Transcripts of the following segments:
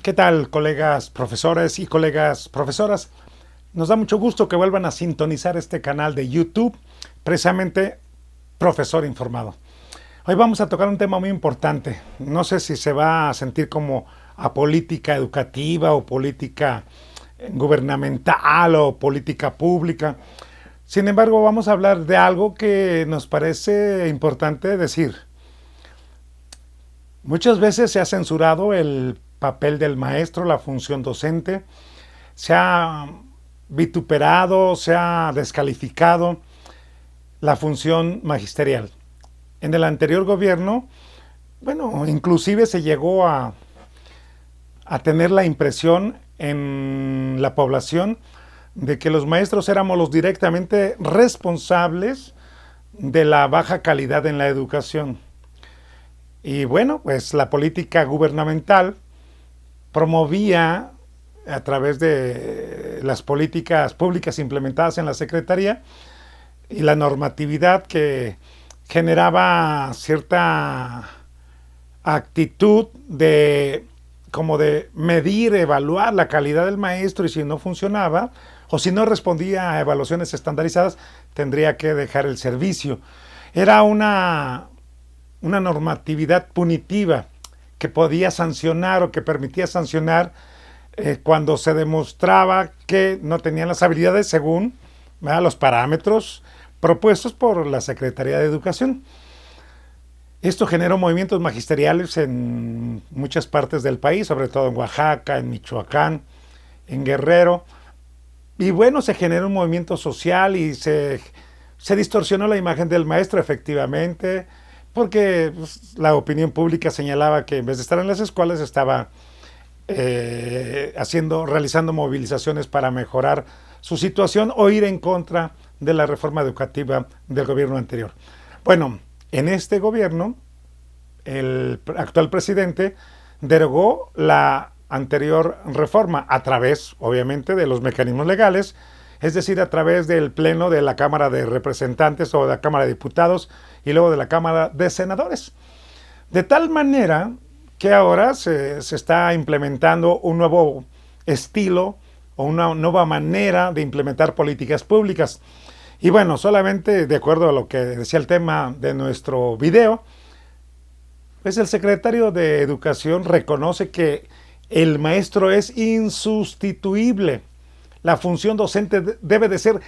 ¿Qué tal, colegas profesores y colegas profesoras? Nos da mucho gusto que vuelvan a sintonizar este canal de YouTube, precisamente Profesor Informado. Hoy vamos a tocar un tema muy importante. No sé si se va a sentir como a política educativa o política gubernamental o política pública. Sin embargo, vamos a hablar de algo que nos parece importante decir. Muchas veces se ha censurado el papel del maestro, la función docente, se ha vituperado, se ha descalificado la función magisterial. En el anterior gobierno, bueno, inclusive se llegó a tener la impresión en la población de que los maestros éramos los directamente responsables de la baja calidad en la educación. Y bueno, pues la política gubernamental promovía a través de las políticas públicas implementadas en la Secretaría y la normatividad que generaba cierta actitud de como de medir, evaluar la calidad del maestro, y si no funcionaba o si no respondía a evaluaciones estandarizadas, tendría que dejar el servicio. Era una normatividad punitiva que podía sancionar o que permitía sancionar cuando se demostraba que no tenían las habilidades según los parámetros propuestos por la Secretaría de Educación. Esto generó movimientos magisteriales en muchas partes del país, sobre todo en Oaxaca, en Michoacán, en Guerrero. Y bueno, se generó un movimiento social y se distorsionó la imagen del maestro, efectivamente, porque la opinión pública señalaba que en vez de estar en las escuelas estaba realizando movilizaciones para mejorar su situación o ir en contra de la reforma educativa del gobierno anterior. Bueno, en este gobierno, el actual presidente derogó la anterior reforma a través, obviamente, de los mecanismos legales, es decir, a través del Pleno de la Cámara de Representantes o de la Cámara de Diputados y luego de la Cámara de Senadores. De tal manera que ahora se está implementando un nuevo estilo o una nueva manera de implementar políticas públicas. Y bueno, solamente de acuerdo a lo que decía el tema de nuestro video, pues el secretario de Educación reconoce que el maestro es insustituible. La función docente debe de ser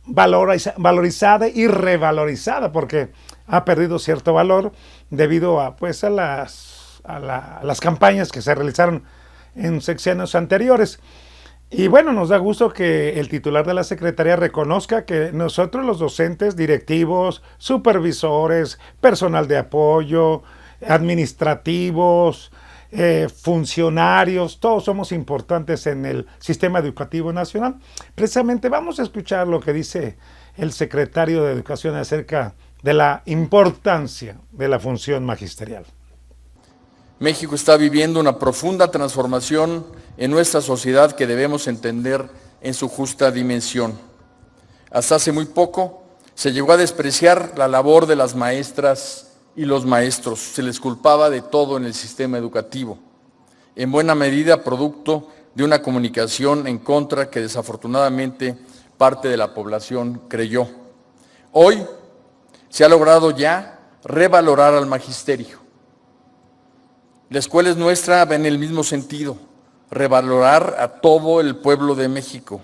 valorizada y revalorizada porque ha perdido cierto valor debido a las campañas que se realizaron en sexenios anteriores. Y bueno, nos da gusto que el titular de la Secretaría reconozca que nosotros los docentes, directivos, supervisores, personal de apoyo, administrativos, funcionarios, todos somos importantes en el sistema educativo nacional. Precisamente vamos a escuchar lo que dice el secretario de Educación acerca de la importancia de la función magisterial. México está viviendo una profunda transformación en nuestra sociedad que debemos entender en su justa dimensión. Hasta hace muy poco se llegó a despreciar la labor de las maestras y los maestros. Se les culpaba de todo en el sistema educativo, en buena medida producto de una comunicación en contra que desafortunadamente parte de la población creyó. Hoy se ha logrado ya revalorar al magisterio. La escuela es nuestra, va en el mismo sentido, revalorar a todo el pueblo de México,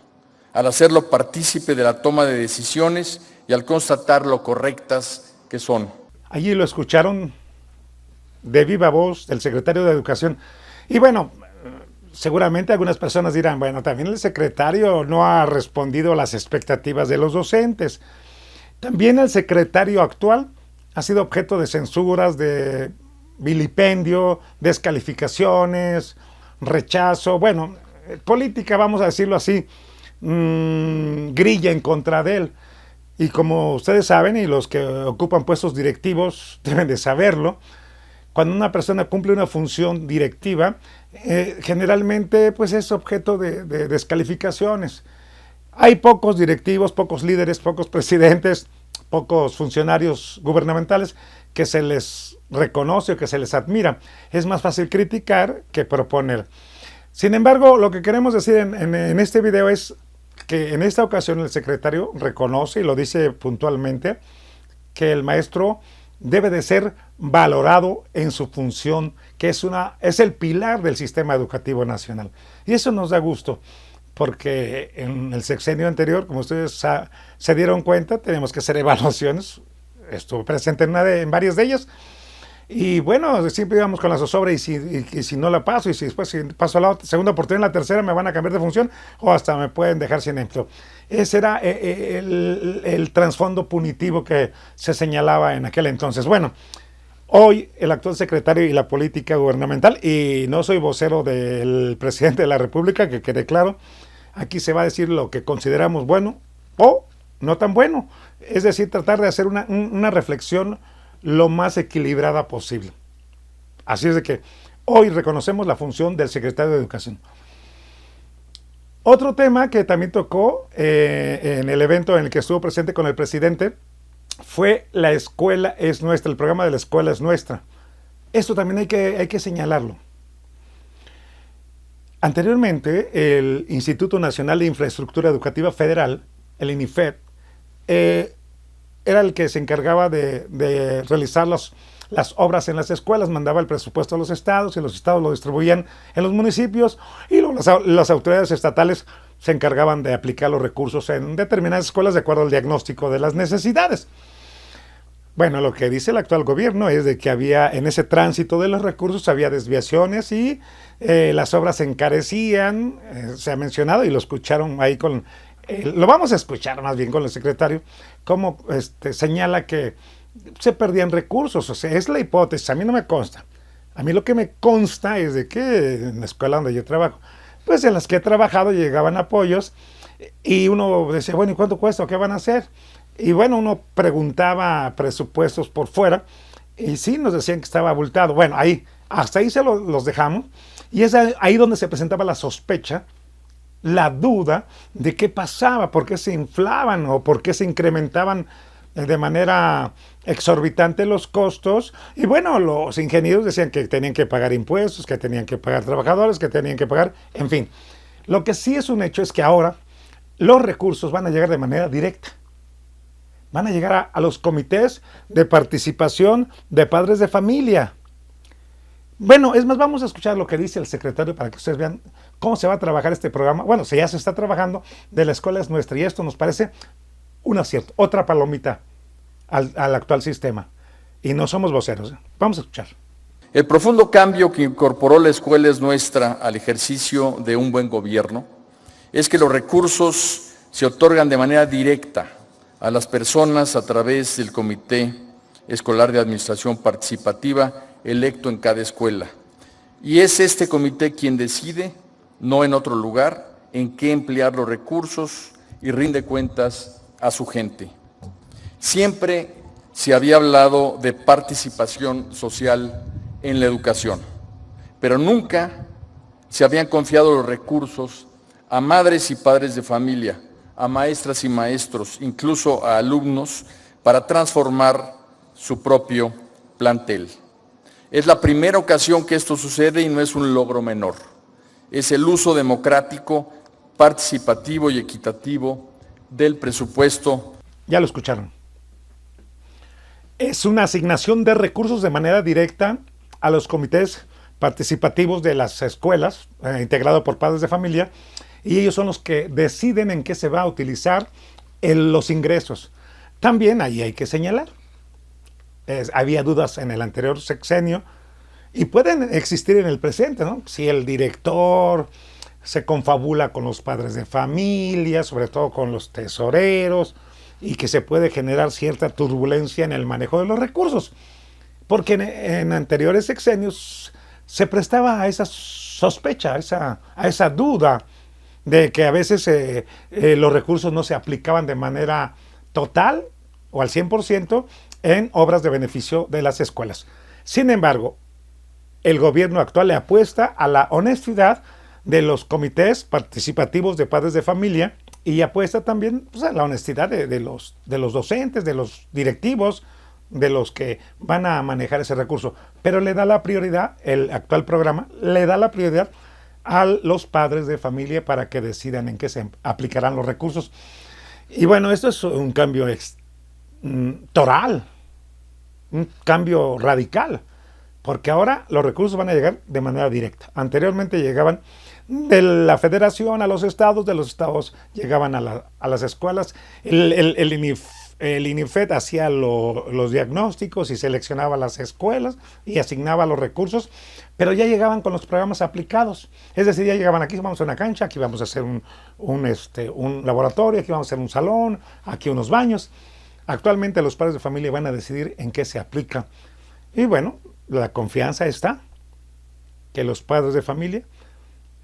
al hacerlo partícipe de la toma de decisiones y al constatar lo correctas que son. Allí lo escucharon de viva voz del secretario de Educación. Y bueno, seguramente algunas personas dirán, bueno, también el secretario no ha respondido a las expectativas de los docentes. También el secretario actual ha sido objeto de censuras, de vilipendio, descalificaciones, rechazo, bueno, política, vamos a decirlo así, grilla en contra de él. Y como ustedes saben, y los que ocupan puestos directivos deben de saberlo, cuando una persona cumple una función directiva, generalmente pues es objeto de descalificaciones. Hay pocos directivos, pocos líderes, pocos presidentes, pocos funcionarios gubernamentales que se les reconoce o que se les admira. Es más fácil criticar que proponer. Sin embargo, lo que queremos decir en este video es que en esta ocasión el secretario reconoce y lo dice puntualmente que el maestro debe de ser valorado en su función, que es el pilar del sistema educativo nacional. Y eso nos da gusto, porque en el sexenio anterior, como ustedes se dieron cuenta, tenemos que hacer evaluaciones. Estuve presente en varias de ellas. Y bueno, siempre íbamos con la zozobra y si no la paso, y si después si paso a la segunda oportunidad, la tercera me van a cambiar de función o hasta me pueden dejar sin empleo. Ese era el trasfondo punitivo que se señalaba en aquel entonces. Bueno, hoy el actual secretario y la política gubernamental, y no soy vocero del presidente de la República, que quede claro, aquí se va a decir lo que consideramos bueno o no tan bueno. Es decir, tratar de hacer una reflexión lo más equilibrada posible. Así es de que hoy reconocemos la función del secretario de Educación. Otro tema que también tocó en el evento en el que estuvo presente con el presidente fue La Escuela es Nuestra, el programa de La Escuela es Nuestra. Esto también hay que señalarlo. Anteriormente, el Instituto Nacional de Infraestructura Educativa Federal, el INIFED, era el que se encargaba de realizar las obras en las escuelas, mandaba el presupuesto a los estados y los estados lo distribuían en los municipios y luego las autoridades estatales se encargaban de aplicar los recursos en determinadas escuelas de acuerdo al diagnóstico de las necesidades. Bueno, lo que dice el actual gobierno es de que en ese tránsito de los recursos había desviaciones y las obras se encarecían, se ha mencionado y lo escucharon ahí lo vamos a escuchar más bien con el secretario, cómo señala que se perdían recursos. O sea, es la hipótesis, a mí no me consta. A mí lo que me consta es de que en la escuela donde yo trabajo, pues en las que he trabajado llegaban apoyos y uno decía, bueno, ¿y cuánto cuesta? ¿Qué van a hacer? Y bueno, uno preguntaba presupuestos por fuera y sí nos decían que estaba abultado. Bueno, hasta ahí los dejamos y es ahí donde se presentaba la sospecha, la duda de qué pasaba, por qué se inflaban o por qué se incrementaban de manera exorbitante los costos. Y bueno, los ingenieros decían que tenían que pagar impuestos, que tenían que pagar trabajadores, que tenían que pagar, en fin. Lo que sí es un hecho es que ahora los recursos van a llegar de manera directa. Van a llegar a los comités de participación de padres de familia. Bueno, es más, vamos a escuchar lo que dice el secretario para que ustedes vean cómo se va a trabajar este programa. Bueno, ya se está trabajando, de La Escuela es Nuestra, y esto nos parece un acierto, otra palomita al actual sistema. Y no somos voceros. Vamos a escuchar. El profundo cambio que incorporó La Escuela es Nuestra al ejercicio de un buen gobierno es que los recursos se otorgan de manera directa a las personas a través del Comité Escolar de Administración Participativa electo en cada escuela. Y es este comité quien decide, no en otro lugar, en qué emplear los recursos y rinde cuentas a su gente. Siempre se había hablado de participación social en la educación, pero nunca se habían confiado los recursos a madres y padres de familia, a maestras y maestros, incluso a alumnos, para transformar su propio plantel. Es la primera ocasión que esto sucede y no es un logro menor. Es el uso democrático, participativo y equitativo del presupuesto. Ya lo escucharon. Es una asignación de recursos de manera directa a los comités participativos de las escuelas, integrado por padres de familia, y ellos son los que deciden en qué se va a utilizar los ingresos. También ahí hay que señalar. Había dudas en el anterior sexenio y pueden existir en el presente, ¿no? Si el director se confabula con los padres de familia, sobre todo con los tesoreros, y que se puede generar cierta turbulencia en el manejo de los recursos. Porque en anteriores sexenios se prestaba a esa sospecha, a esa duda de que a veces los recursos no se aplicaban de manera total o al 100% en obras de beneficio de las escuelas. Sin embargo, el gobierno actual le apuesta a la honestidad de los comités participativos de padres de familia y apuesta también, pues, a la honestidad de los docentes, de los directivos, de los que van a manejar ese recurso, pero le da la prioridad, el actual programa le da la prioridad a los padres de familia para que decidan en qué se aplicarán los recursos. Y bueno, esto es un cambio total, un cambio radical, porque ahora los recursos van a llegar de manera directa. Anteriormente llegaban de la federación a los estados, de los estados llegaban a las escuelas, el INIFED hacía los diagnósticos y seleccionaba las escuelas y asignaba los recursos, pero ya llegaban con los programas aplicados. Es decir, ya llegaban aquí, vamos a una cancha, aquí vamos a hacer un laboratorio, aquí vamos a hacer un salón, aquí unos baños. Actualmente los padres de familia van a decidir en qué se aplica. Y bueno, la confianza está que los padres de familia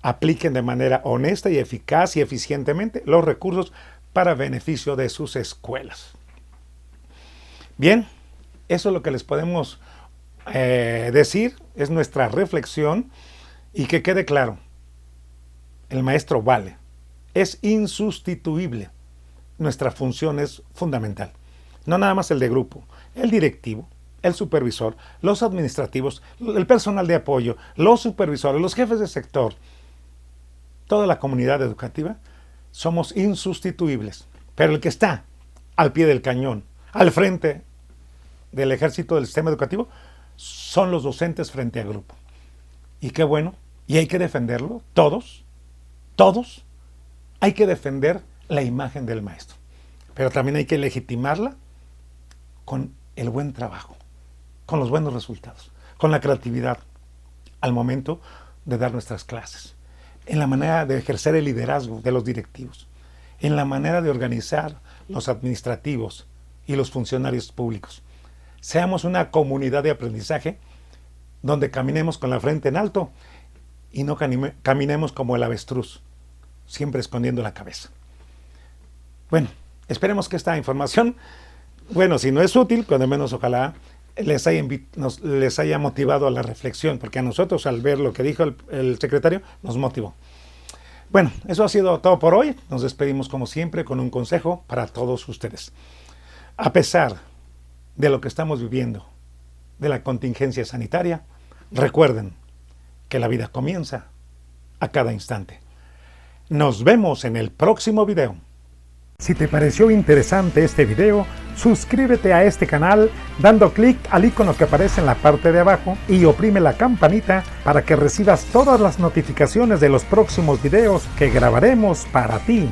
apliquen de manera honesta y eficaz y eficientemente los recursos para beneficio de sus escuelas. Bien, eso es lo que les podemos decir, es nuestra reflexión, y que quede claro, el maestro vale, es insustituible, nuestra función es fundamental, no nada más el de grupo, el directivo, el supervisor, los administrativos, el personal de apoyo, los supervisores, los jefes de sector, toda la comunidad educativa, somos insustituibles, pero el que está al pie del cañón, al frente del ejército del sistema educativo, son los docentes frente al grupo. Y qué bueno, y hay que defenderlo, todos, hay que defender la imagen del maestro, pero también hay que legitimarla con el buen trabajo, con los buenos resultados, con la creatividad al momento de dar nuestras clases, en la manera de ejercer el liderazgo de los directivos, en la manera de organizar los administrativos y los funcionarios públicos. Seamos una comunidad de aprendizaje donde caminemos con la frente en alto y no caminemos como el avestruz, siempre escondiendo la cabeza. Bueno, esperemos que esta información, bueno, si no es útil, cuando menos ojalá les haya motivado a la reflexión, porque a nosotros al ver lo que dijo el secretario nos motivó. Bueno, eso ha sido todo por hoy. Nos despedimos como siempre con un consejo para todos ustedes. A pesar de lo que estamos viviendo, de la contingencia sanitaria, recuerden que la vida comienza a cada instante. Nos vemos en el próximo video. Si te pareció interesante este video, suscríbete a este canal dando clic al icono que aparece en la parte de abajo y oprime la campanita para que recibas todas las notificaciones de los próximos videos que grabaremos para ti.